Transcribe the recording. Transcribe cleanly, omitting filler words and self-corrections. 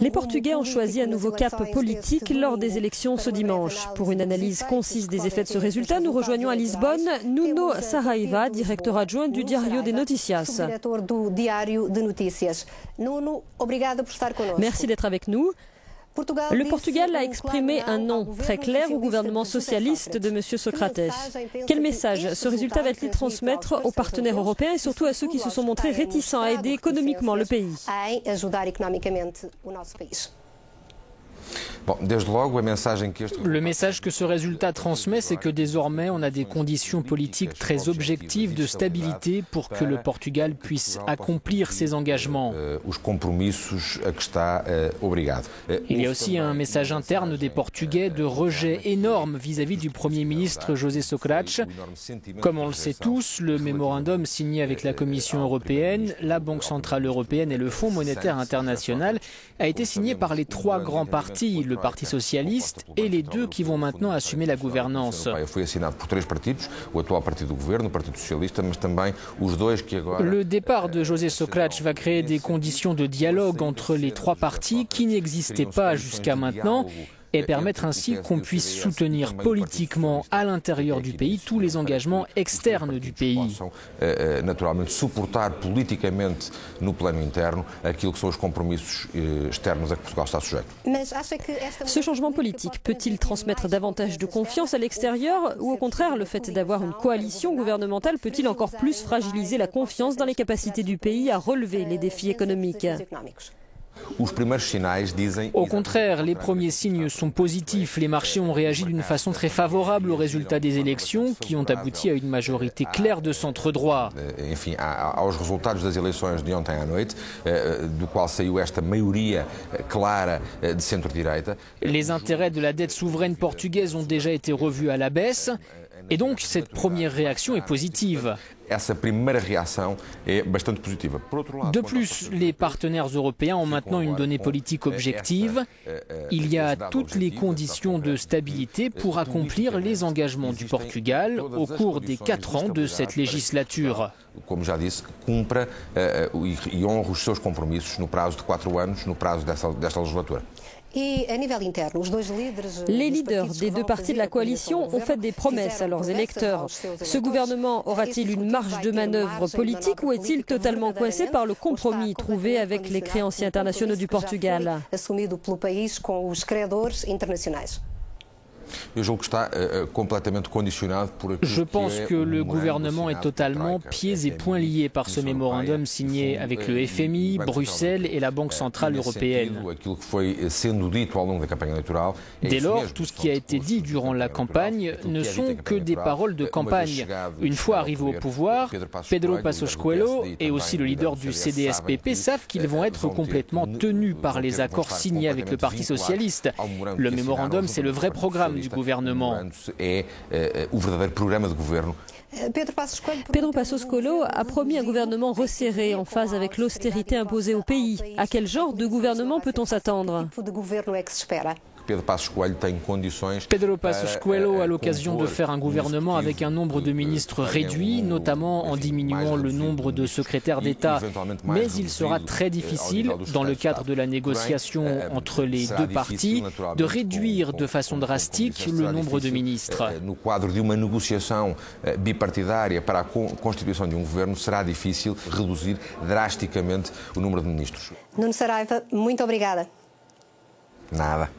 Les Portugais ont choisi un nouveau cap politique lors des élections ce dimanche. Pour une analyse concise des effets de ce résultat, nous rejoignons à Lisbonne Nuno Saraiva, directeur adjoint du Diário de Noticias. Merci d'être avec nous. Le Portugal a exprimé un non très clair au gouvernement socialiste de M. Socrates. Quel message ce résultat va-t-il transmettre aux partenaires européens et surtout à ceux qui se sont montrés réticents à aider économiquement le pays? Le message que ce résultat transmet, c'est que désormais on a des conditions politiques très objectives de stabilité pour que le Portugal puisse accomplir ses engagements. Il y a aussi un message interne des Portugais de rejet énorme vis-à-vis du Premier ministre José Sócrates. Comme on le sait tous, le mémorandum signé avec la Commission européenne, la Banque centrale européenne et le Fonds monétaire international a été signé par les trois grands partis, le Parti socialiste et les deux qui vont maintenant assumer la gouvernance. Le départ de José Sócrates va créer des conditions de dialogue entre les trois partis qui n'existaient pas jusqu'à maintenant et permettre ainsi qu'on puisse soutenir politiquement à l'intérieur du pays tous les engagements externes du pays. Ce changement politique peut-il transmettre davantage de confiance à l'extérieur ou au contraire le fait d'avoir une coalition gouvernementale peut-il encore plus fragiliser la confiance dans les capacités du pays à relever les défis économiques? Au contraire, les premiers signes sont positifs. Les marchés ont réagi d'une façon très favorable aux résultats des élections qui ont abouti à une majorité claire de centre-droit. Les intérêts de la dette souveraine portugaise ont déjà été revus à la baisse et donc cette première réaction est positive. De plus, les partenaires européens ont maintenant une donnée politique objective. Il y a toutes les conditions de stabilité pour accomplir les engagements du Portugal au cours des 4 ans de cette législature. Como já disse, cumpra e honre os seus compromissos no prazo de 4 anos, no prazo desta legislatura. Les leaders des deux partis de la coalition ont fait des promesses à leurs électeurs. Ce gouvernement aura-t-il une marge de manœuvre politique ou est-il totalement coincé par le compromis trouvé avec les créanciers internationaux du Portugal? Je pense que le gouvernement est totalement pieds et poings liés par ce mémorandum signé avec le FMI, Bruxelles et la Banque centrale européenne. Dès lors, tout ce qui a été dit durant la campagne ne sont que des paroles de campagne. Une fois arrivé au pouvoir, Pedro Passos Coelho et aussi le leader du CDS-PP savent qu'ils vont être complètement tenus par les accords signés avec le Parti socialiste. Le mémorandum, c'est le vrai programme du gouvernement. Pedro Passos Coelho a promis un gouvernement resserré en phase avec l'austérité imposée au pays. À quel genre de gouvernement peut-on s'attendre? Pedro Passos Coelho a l'occasion de faire un gouvernement avec un nombre de ministres réduit, notamment en diminuant le nombre de secrétaires d'État. Mais il sera très difficile, dans le cadre de la négociation entre les deux partis, de réduire de façon drastique le nombre de ministres. No quadro de uma negociação bipartidária para a constituição de governo, será difícil reduzir drasticamente o número de ministros. Nuno Saraiva, muito obrigada. Nada.